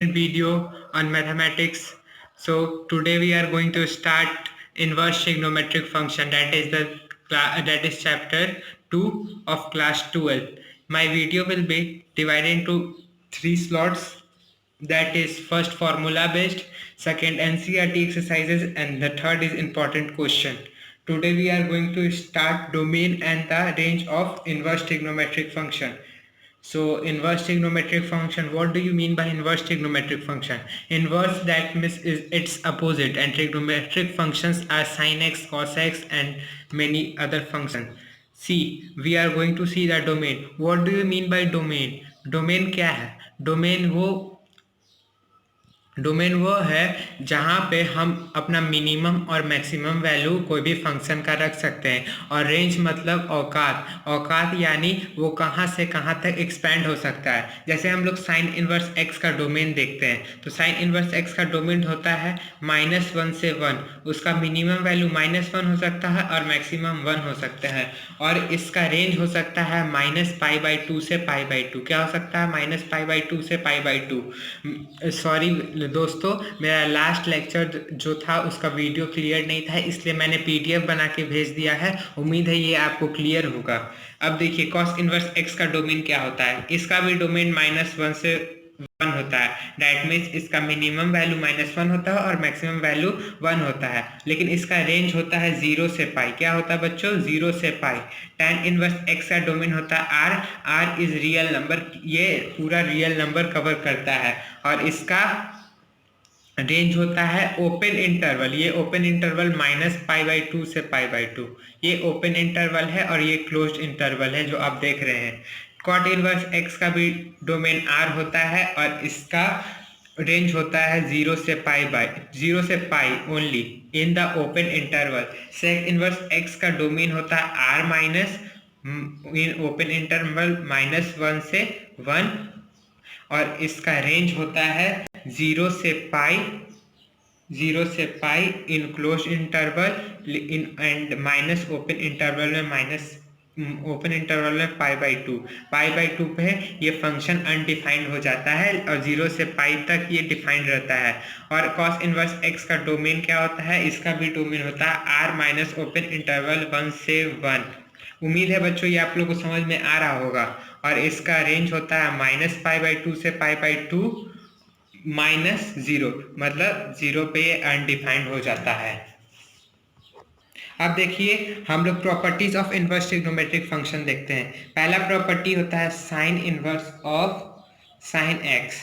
video on mathematics. So today we are going to start inverse trigonometric function, that is chapter 2 of class 12. My video will be divided into 3 slots, that is first formula based, second NCERT exercises, and the third is important question. Today we are going to start domain and the range of inverse trigonometric function. So inverse trigonometric function, what do you mean by inverse trigonometric function? Inverse, that means is its opposite, and trigonometric functions are sin x, cos x and many other functions. See, we are going to see the domain. What do you mean by domain? Domain क्या है? Domain वो है जहाँ पे हम अपना minimum और maximum value कोई भी फंक्शन का रख सकते हैं, और रेंज मतलब औकात। औकात यानी वो कहाँ से कहाँ तक एक्सपेंड हो सकता है। जैसे हम लोग साइन इनवर्स एक्स का डोमेन देखते हैं, तो साइन इनवर्स एक्स का डोमेन होता है -1 से 1। उसका मिनिमम वैल्यू -1 हो सकता है और मैक्सिमम 1 हो सकता है, और इसका रेंज हो सकता है -π/2 से π/2। क्या हो सकता है? -π/2 से π/2। सॉरी दोस्तों, मेरा लास्ट लेक्चर जो था उसका वीडियो क्लियर नहीं था, इसलिए मैंने PDF बना के भेज दिया है। उम्मीद है ये आपको क्लियर होगा। अब देखिए कॉस इनवर्स एक्स का डोमेन क्या होता है। इसका भी डोमेन -1 से 1 होता है। दैट मीन्स इसका मिनिमम वैल्यू -1 होता है और मैक्सिमम वैल्यू 1 होता है, लेकिन इसका रेंज होता है 0 से π। क्या होता है बच्चों? 0 से π। tan इनवर्स एक्स का डोमेन होता है r। r is real number, ये पूरा रियल नंबर कवर करता है, और इसका रेंज होता है ओपन इंटरवल। ये ओपन इंटरवल -π/2 से π/2, ये ओपन इंटरवल है, और ये क्लोज्ड इंटरवल है जो आप देख रहे हैं। कॉट इनवर्स एक्स का भी डोमेन r होता है, और इसका रेंज होता है 0 से π only in the open interval. Sec inverse x का डोमेन होता है r minus in open interval -1 से 1, और इसका रेंज होता है 0 से π in close interval in and minus open interval में ओपन इंटरवल में π/2 पे ये फंक्शन अनडिफाइंड हो जाता है, और 0 से π तक ये डिफाइंड रहता है। और कॉस इनवर्स एक्स का डोमेन क्या होता है? इसका भी डोमेन होता है r माइनस ओपन इंटरवल 1 से 1। उम्मीद है बच्चों ये आप लोग को समझ में आ रहा होगा। और इसका रेंज होता है -π/2 से π/2 -0, मतलब 0 पे ये अनडिफाइंड हो जाता है। अब देखिए हम लोग properties of inverse trigonometric function देखते हैं। पहला प्रॉपर्टी होता है sine inverse of sine x.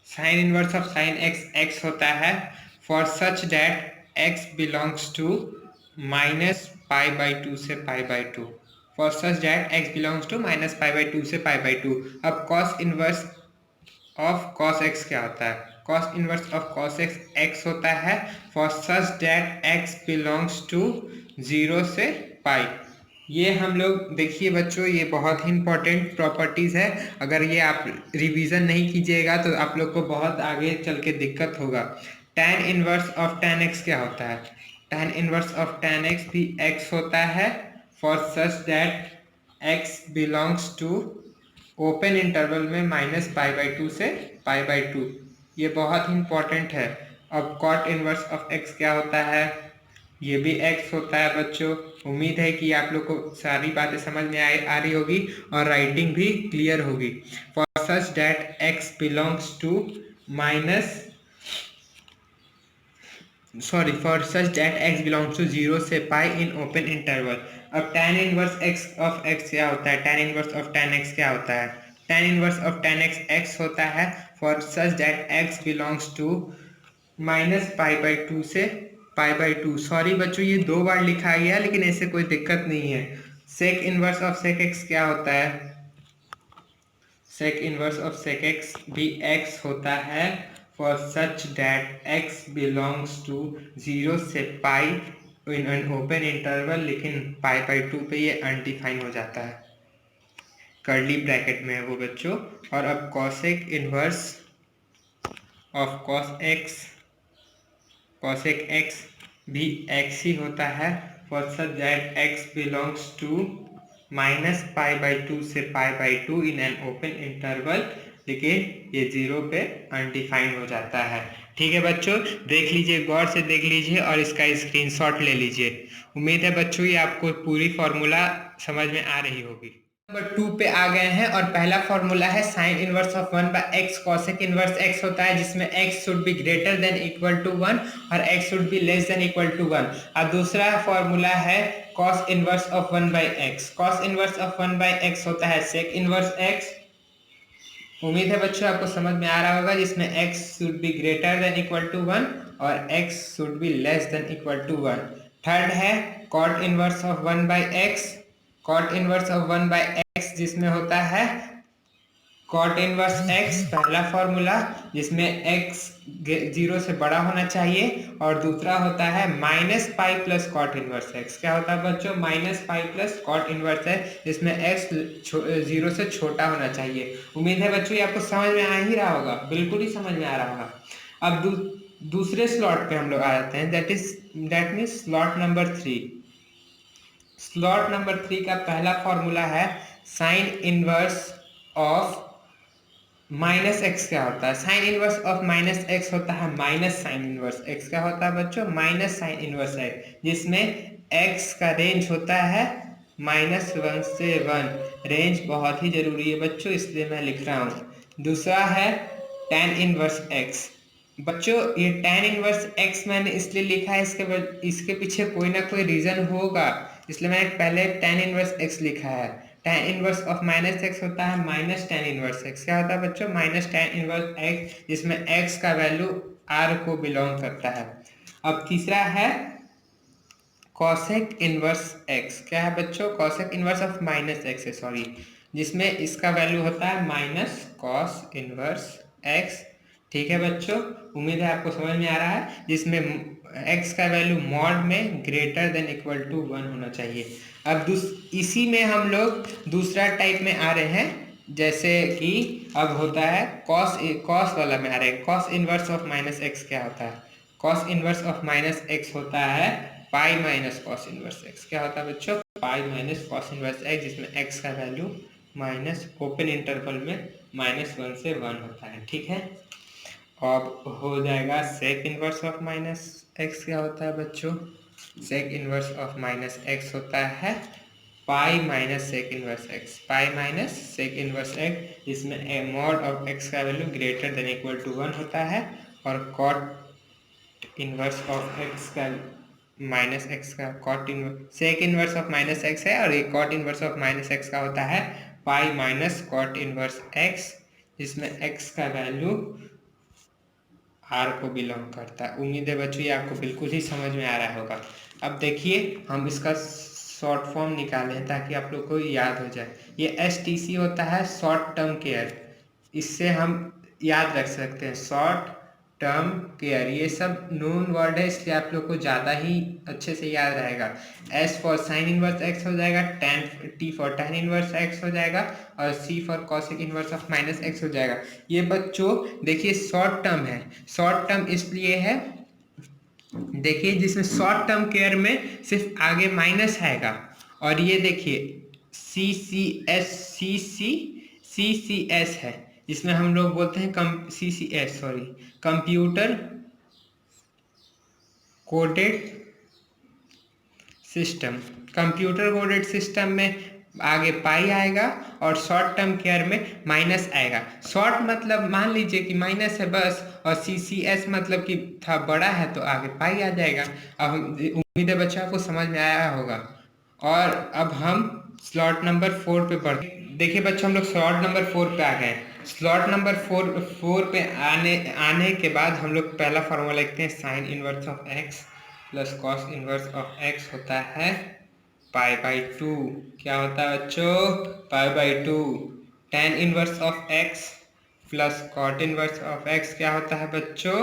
Sine inverse of sine x x होता है for such that x belongs to -π/2 से π/2। For such that x belongs to -π/2 से π/2। अब cos inverse of cos x क्या होता है? Cos inverse of cos x x होता है for such that x belongs to 0 से π। ये हम लोग देखिए बच्चों, ये बहुत ही इंपॉर्टेंट प्रॉपर्टीज है। अगर ये आप रिवीजन नहीं कीजिएगा तो आप लोग को बहुत आगे चल के दिक्कत होगा। tan inverse of tan x क्या होता है? tan inverse of tan x भी x होता है for such that x belongs to open interval में -π/2 से π/2। ये बहुत ही इंपॉर्टेंट है। अब कॉट इनवर्स ऑफ x क्या होता है? ये भी x होता है बच्चों। उम्मीद है कि आप लोग को सारी बातें समझ में आ रही होगी और राइटिंग भी क्लियर होगी। For such that x belongs to for such that x belongs to 0 से π इन ओपन इंटरवल। अब tan inverse x of x क्या होता है? tan inverse of tan x क्या होता है? tan inverse of tan x x होता है for such that x belongs to -π/2 से π/2। सॉरी बच्चों, ये 2 बार लिखा गया है, लेकिन ऐसे कोई दिक्कत नहीं है। Sec inverse of sec x क्या होता है? Sec inverse of sec x भी x होता है for such that x belongs to 0 से π इन एन ओपन इंटरवल, लेकिन π/2 पे ये अनडिफाइन हो जाता है। कर्ली ब्रैकेट में है वो बच्चों। और अब cosec inverse of cosec x भी x ही होता है for such that x belongs to -π/2 से π/2 इन एन ओपन इंटरवल, लेकिन ये 0 पे अनडिफाइंड हो जाता है। ठीक है बच्चों, देख लीजिए, गौर से देख लीजिए और इसका स्क्रीनशॉट ले लीजिए। उम्मीद है बच्चों ये आपको पूरी फॉर्मूला समझ में आ रही होगी। नंबर 2 पे आ गए हैं और पहला फॉर्मूला है sine inverse of 1/x cosec inverse x होता है, जिसमें x should be greater than equal to 1 और x should be less than equal to 1। और दूसरा फॉर्मूला है cos inverse of 1/x। cos inverse of 1/x होता है sec इनवर्स x। उम्मीद है बच्चों आपको समझ में आ रहा होगा, जिसमें x should be greater than equal to 1 और x should be less than equal to 1। Third है cot inverse of 1/x। cot inverse of 1/x जिसमें होता है cot इनवर्स x पहला फॉर्मूला, जिसमें x 0 से बड़ा होना चाहिए, और दूसरा होता है minus pi plus cot inverse x। क्या होता है बच्चों? Minus pi plus cot inverse x, जिसमें x 0 से छोटा होना चाहिए। उम्मीद है बच्चों ये आपको समझ में आ ही रहा होगा, बिल्कुल ही समझ में आ रहा होगा। अब दूसरे स्लॉट पे हम लोग आ जाते हैं, that means slot number 3। Slot number 3 का पहला फॉर्मूला है sine inverse of minus x. क्या होता है? Sine inverse of minus x होता है माइनस साइन इनवर्स एक्स। क्या होता है बच्चों? माइनस साइन इनवर्स एक्स, जिसमें एक्स का रेंज होता है -1 से 1। रेंज बहुत ही जरूरी है बच्चों, इसलिए मैं लिख रहा हूँ। दूसरा है tan इनवर्स एक्स। बच्चों ये tan इनवर्स एक्स मैंने इसलिए लिखा है, इसके पीछे कोई ना कोई रीजन होगा, इसलिए मैंने पहले tan इनवर्स एक्स लिखा है। tan inverse of minus x होता है माइनस tan इनवर्स एक्स। क्या होता है बच्चों? माइनस tan इनवर्स एक्स, जिसमें x का वैल्यू r को बिलोंग करता है। अब तीसरा है cosec इनवर्स x। क्या है बच्चों? cosec inverse of minus x है, सॉरी, जिसमें इसका वैल्यू होता है माइनस cos इनवर्स x। ठीक है बच्चों, उम्मीद है आपको समझ में आ रहा है, जिसमें x का वैल्यू मॉड में ग्रेटर देन इक्वल टू 1 होना चाहिए। अब इसी में हम लोग दूसरा टाइप में आ रहे हैं, जैसे कि अब होता है कॉस वाला में आ रहे हैं। Cos inverse of minus x क्या होता है? Cos inverse of minus x होता है pi minus cos inverse x. क्या होता है बच्चों? Pi minus cos inverse x, जिसमें एक्स का वैल्यू माइनस ओपन इंटरवल में -1 से 1 होता है। ठीक है, अब हो जाएगा sec inverse of minus x. क्या होता है बच्चों? Sec inverse of minus x होता है pi minus sec inverse x. Pi minus sec inverse x, जिसमें मॉड ऑफ एक्स का value greater than equal to 1 होता है, और कॉट इनवर्स ऑफ एक्स का माइनस एक्स का cot inverse sec inverse of minus x है, और ये cot inverse of minus x का होता है pi minus cot inverse x, जिसमें एक्स का वैल्यू आर को बिलोंग करता है। उम्मीद है बच्चों ये आपको बिल्कुल ही समझ में आ रहा होगा। अब देखिए हम इसका शॉर्ट फॉर्म निकालें ताकि आप लोग को याद हो जाए। ये STC होता है शॉर्ट टर्म केयर, इससे हम याद रख सकते हैं शॉर्ट टर्म केयर। ये सब नोन वर्ड है, इसलिए आप लोग को ज़्यादा ही अच्छे से याद रहेगा। S for sign inverse x हो जाएगा, T for tan inverse x हो जाएगा, और C for cosec inverse of minus x हो जाएगा। ये बच्चों देखिए शॉर्ट टर्म है। शॉर्ट टर्म इसलिए है, देखिए जिसमें शॉर्ट टर्म केयर में सिर्फ आगे माइनस आएगा, और ये देखिए CCS है, इसमें हम लोग बोलते हैं computer coded system. Computer coded system में आगे पाई आएगा और शॉर्ट टर्म केयर में माइनस आएगा। शॉर्ट मतलब मान लीजिए कि माइनस है बस, और CCS मतलब कि था बड़ा है तो आगे पाई आ जाएगा। अब उम्मीद है बच्चों आपको समझ में आया होगा। और अब हम स्लॉट नंबर 4 पे बढ़ते। देखिए बच्चों हम लोग स्लॉट नंबर 4 पे आ गए। स्लॉट नंबर 4 पे आने के बाद हम लोग पहला फॉर्मूला लिखते हैं sine inverse of x plus cos inverse of x होता है π/2। क्या होता है बच्चों? π/2। tan inverse of x plus cot inverse of x क्या होता है बच्चों?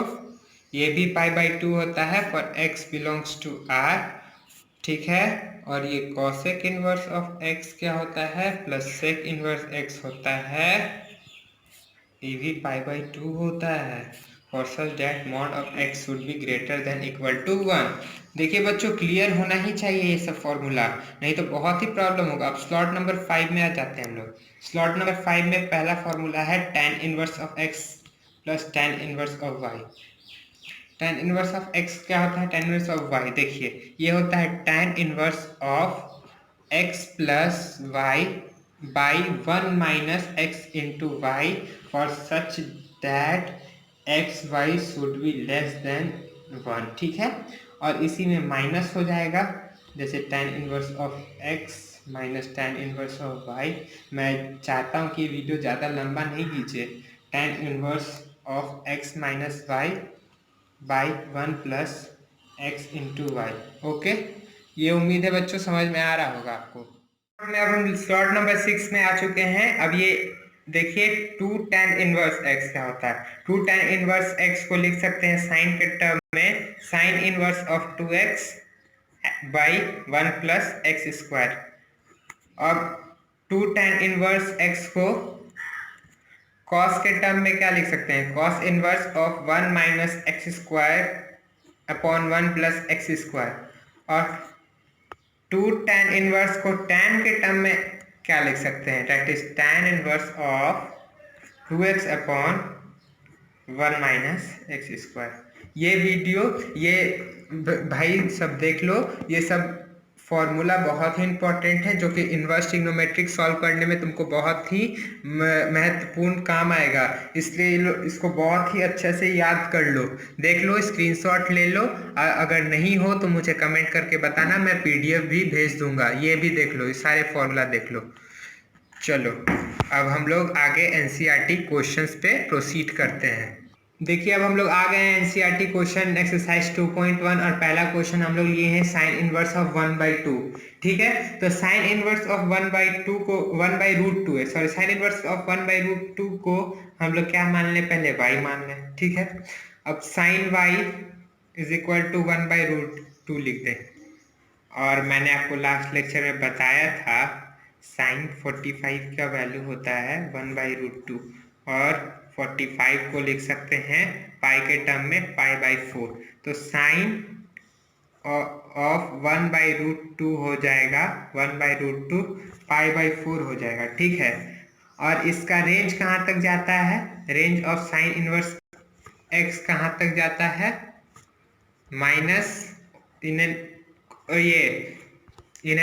ये भी π/2 होता है for x belongs to r। ठीक है, और ये कॉसेक इनवर्स ऑफ x क्या होता है? प्लस सेक इनवर्स x होता है, ये भी π/2 होता है। For such that mod of x should be greater than equal to 1। देखिए बच्चों, क्लियर होना ही चाहिए ये सब फॉर्मूला, नहीं तो बहुत ही प्रॉब्लम होगा। अब स्लॉट नंबर 5 में आ जाते हैं हम लोग। स्लॉट नंबर 5 में पहला फॉर्मूला है tan inverse of x plus tan inverse of y. tan inverse of x क्या होता है? tan इनवर्स ऑफ वाई देखिए ये होता है tan inverse of x plus y by 1 minus x into y for such that x y should be less than 1। ठीक है, और इसी में माइनस हो जाएगा, जैसे tan inverse of x minus tan inverse of y. मैं चाहता हूँ कि वीडियो ज़्यादा लंबा नहीं कीजिए। tan inverse of x minus y by 1 plus x into y. Okay, ये उम्मीद है बच्चों समझ में आ रहा होगा आपको। में अब हम स्लॉट नंबर 6 में आ चुके हैं। अब ये देखिए 2 tan इनवर्स एक्स क्या होता है? 2 tan इनवर्स एक्स को लिख सकते हैं साइन के टर्म में, sign inverse of 2x by 1 plus x square. अब 2 tan इनवर्स एक्स को कॉस के टर्म में क्या लिख सकते हैं? Cos inverse of 1 minus x square upon 1 plus x square. और 2 tan इनवर्स को tan के टर्म में क्या लिख सकते हैं? That is tan inverse of 2x upon 1 minus x square. ये वीडियो ये भाई सब देख लो, ये सब फॉर्मूला बहुत ही इंपॉर्टेंट है जो कि इनवर्स ट्रिग्नोमेट्रिक सॉल्व करने में तुमको बहुत ही महत्वपूर्ण काम आएगा। इसलिए इसको बहुत ही अच्छे से याद कर लो, देख लो, स्क्रीनशॉट ले लो। अगर नहीं हो तो मुझे कमेंट करके बताना, मैं पीडीएफ भी भेज दूंगा। ये भी देख लो, ये सारे फॉर्मूला देख लो। चलो अब हम लोग आगे एनसीईआरटी क्वेश्चंस पे प्रोसीड करते हैं। देखिए अब हम लोग आ गए हैं एनसीईआरटी क्वेश्चन एक्सरसाइज 2.1 और पहला क्वेश्चन हम लोग लिए हैं साइन इनवर्स ऑफ 1/2। ठीक है, तो साइन इनवर्स ऑफ 1/2 को 1/√2 है, सॉरी साइन इनवर्स ऑफ 1/√2 को हम लोग क्या मान लें? पहले y मान लें। ठीक है, अब sine y is equal to 1/√2 लिख दें। और मैंने आपको लास्ट लेक्चर में बताया था साइन 45 का वैल्यू होता है 1/√2 और 45 को लिख सकते हैं पाई के टर्म में π/4। तो साइन ऑफ 1/√2 हो जाएगा 1/√2 π/4 हो जाएगा। ठीक है, और इसका रेंज कहाँ तक जाता है? Range of sine inverse x कहाँ तक जाता है? Minus in an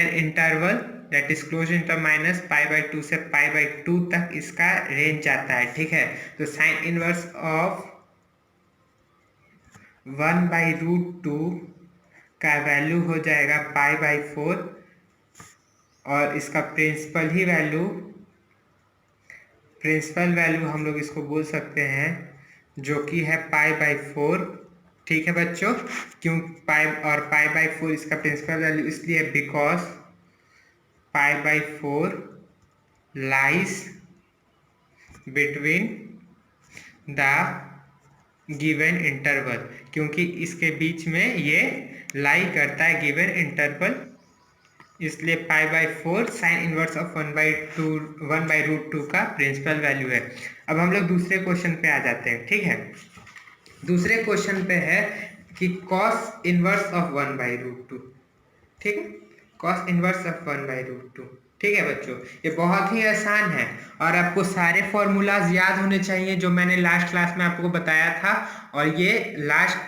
interval that is close inter minus π/2 से π/2 तक इसका रेंज जाता है। ठीक है, तो साइन इनवर्स ऑफ 1/√2 का वैल्यू हो जाएगा π/4 और इसका प्रिंसिपल वैल्यू हम लोग इसको बोल सकते हैं जो कि है π/4। ठीक है बच्चों, क्यों पाई और π/4 इसका प्रिंसिपल वैल्यू इसलिए because π/4 lies between the given interval, क्योंकि इसके बीच में ये लाई करता है गिवन इंटरवल, इसलिए π/4 साइन इनवर्स ऑफ 1/√2 का प्रिंसिपल वैल्यू है। अब हम लोग दूसरे क्वेश्चन पे आ जाते हैं। ठीक है, दूसरे क्वेश्चन पे है कि कॉस इनवर्स ऑफ 1/√2। ठीक है, कॉस इनवर्स ऑफ 1/√2। ठीक है बच्चों, ये बहुत ही आसान है और आपको सारे फॉर्मूलाज याद होने चाहिए जो मैंने लास्ट क्लास में आपको बताया था, और ये लास्ट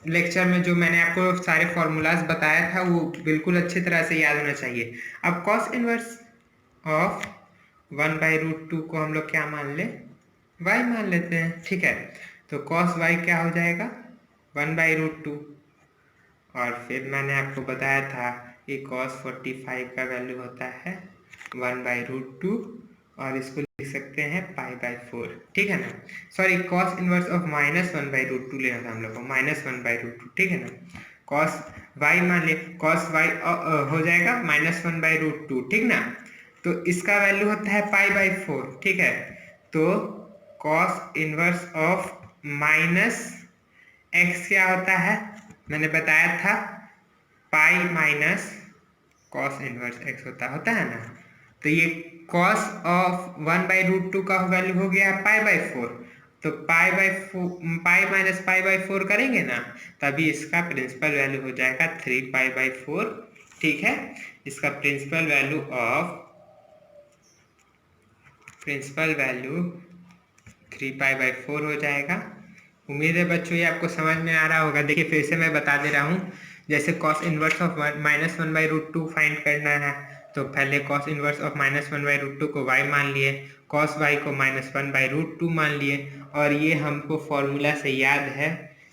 लेक्चर में जो मैंने आपको सारे फॉर्मूलाज बताया था वो बिल्कुल अच्छी तरह से याद होना चाहिए। अब कॉस इनवर्स ऑफ 1/√2 को हम लोग क्या मान ले? y मान लेते हैं। ठीक है, तो cos y क्या हो जाएगा? 1/√2। और फिर मैंने आपको बताया था कि cos 45 का वैल्यू होता है 1/√2 और इसको लिख सकते हैं π/4। ठीक है ना, सॉरी cos इनवर्स ऑफ -1/√2 लेना था हम लोग को, -1/√2। ठीक है ना, cos y मान लिया, cos y हो जाएगा -1/√2। ठीक ना, तो इसका वैल्यू होता है π/4। ठीक है, तो cos inverse of minus x क्या होता है? मैंने बताया था pi minus cos inverse x होता है ना। तो ये cos ऑफ 1/√2 का वैल्यू हो गया π/4। तो पाई माइनस पाई बाई 4 करेंगे ना, तभी इसका प्रिंसिपल वैल्यू हो जाएगा 3 पाई बाई 4। ठीक है, इसका प्रिंसिपल वैल्यू 3 पाई बाई 4 हो जाएगा। उम्मीद है बच्चों ये आपको समझ में आ रहा होगा। देखिए फिर से मैं बता दे रहा हूँ, जैसे कॉस इनवर्स ऑफ -1/√2 फाइंड करना है, तो पहले कॉस इनवर्स ऑफ -1/√2 को y मान लिए, कॉस y को -1/√2 मान लिए, और ये हमको फॉर्मूला से याद है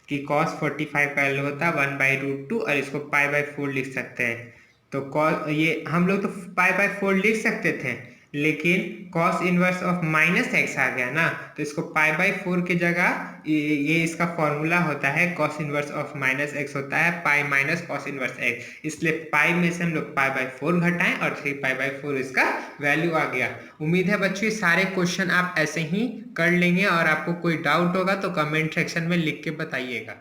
कि कॉस 45 का वैल्यू होता है 1/√2, और इसको पाई/4 लिख सकते हैं। तो कॉस ये हम लोग तो पाई/4 लिख सकते थे, लेकिन कॉस इनवर्स ऑफ -x आ गया ना, तो इसको पाई/4 की जगह ये इसका फॉर्मूला होता है, कॉस इनवर्स ऑफ -x होता है pi minus cos inverse x, इसलिए पाई में से हम लोग पाई/4 घटाएं और 3 पाई/4 इसका वैल्यू आ गया। उम्मीद है बच्चों ये सारे क्वेश्चन आप ऐसे ही कर लेंगे, और आपको कोई डाउट होगा तो कमेंट सेक्शन में लिख के बताइएगा।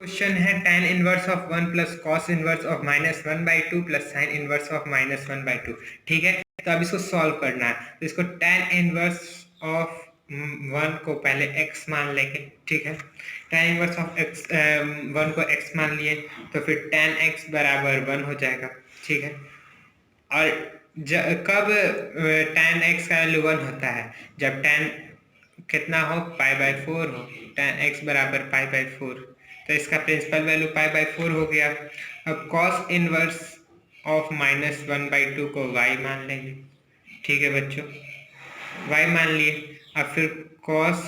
क्वेश्चन है tan inverse of 1 plus cos inverse of -1/2 plus sign inverse of -1/2। ठीक है, तो अब इसको सॉल्व करना है। तो इसको tan इनवर्स ऑफ 1 को पहले x मान लेंगे। ठीक है, tan इनवर्स ऑफ 1 को x मान लिए, तो फिर tan x बराबर 1 हो जाएगा। ठीक है, और कब tan x का वैल्यू 1 होता है, जब tan कितना हो पाई/4 हो, tan x बराबर पाई/4, तो इसका प्रिंसिपल वैल्यू पाई/4 हो गया। अब कॉस इनवर्स ऑफ -1/2 को y मान लेंगे। ठीक है बच्चों, y मान लिए। अब फिर कॉस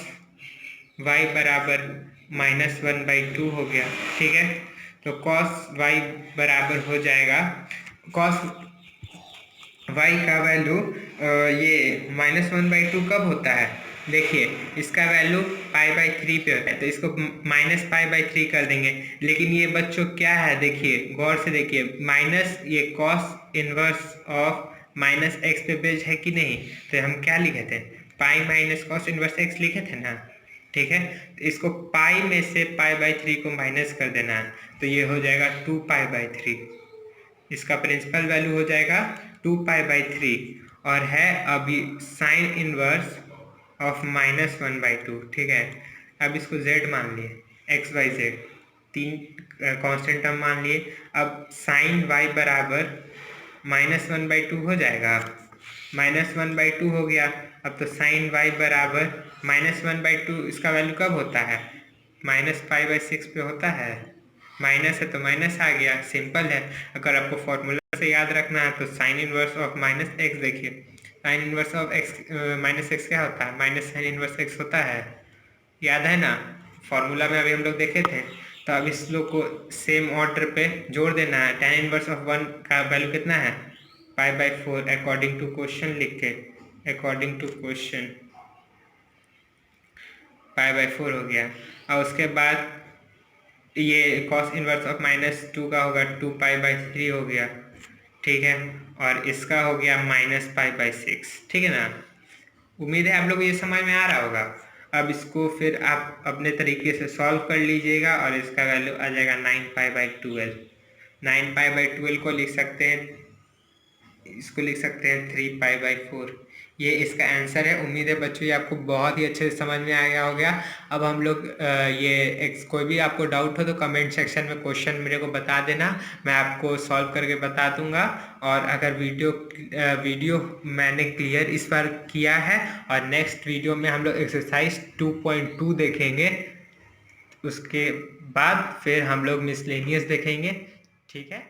y बराबर -1/2 हो गया। ठीक है, तो कॉस y बराबर हो जाएगा, कॉस y का वैल्यू ये -1/2 कब होता है, देखिए इसका वैल्यू पाई/3 पे होता है, तो इसको -पाई/3 कर देंगे। लेकिन ये बच्चों क्या है, देखिए गौर से देखिए, माइनस ये कॉस इनवर्स ऑफ -x पे बेस्ड है कि नहीं, तो हम क्या लिखे थे, pi minus cos inverse x लिखे थे ना। ठीक है, तो इसको पाई में से पाई/3 को माइनस कर देना है, तो ये हो जाएगा 2 पाई/3। इसका प्रिंसिपल वैल्यू हो जाएगा 2 पाई/3, और है अभी साइन इनवर्स ऑफ -1/2। ठीक है, अब इसको z मान लिए, x y z 3 constant term मान लिए। अब साइन y बराबर -1/2 हो जाएगा, -1/2 हो गया। अब तो साइन y बराबर -1/2, इसका वैल्यू कब होता है, -पाई/6 पे होता है, माइनस है तो माइनस आ गया, सिंपल है। अगर आपको फॉर्मूला से याद रखना है तो साइन इनवर्स ऑफ -x, देखिए sign inverse of x -x क्या होता है, माइनस साइन इनवर्स x होता है, याद है ना, फॉर्मूला में अभी हम लोग देखे थे। तो अब इस लोग को सेम ऑर्डर पे जोड़ देना है। tan इनवर्स ऑफ 1 का वैल्यू कितना है, पाई/4, अकॉर्डिंग टू क्वेश्चन लिख के, अकॉर्डिंग टू क्वेश्चन पाई/4 हो गया। और उसके बाद ये कॉस इनवर्स ऑफ -2 का होगा 2 पाई/3 हो गया। ठीक है, और इसका हो गया -पाई/6। ठीक है ना, उम्मीद है आप लोग ये समझ में आ रहा होगा। अब इसको फिर आप अपने तरीके से सॉल्व कर लीजिएगा, और इसका वैल्यू आ जाएगा 9 पाई/12। 9 पाई/12 को लिख सकते हैं, इसको लिख सकते हैं 3 पाई/4। ये इसका आंसर है। उम्मीद है बच्चों ये आपको बहुत ही अच्छे से समझ में आ गया हो गया। अब हम लोग कोई भी आपको डाउट हो तो कमेंट सेक्शन में क्वेश्चन मेरे को बता देना, मैं आपको सॉल्व करके बता दूंगा। और अगर वीडियो मैंने क्लियर इस बार किया है, और नेक्स्ट वीडियो में हम लोग एक्सरसाइज 2.2 देखेंगे, उसके बाद फिर हम लोग मिसलेनियस देखेंगे। ठीक है।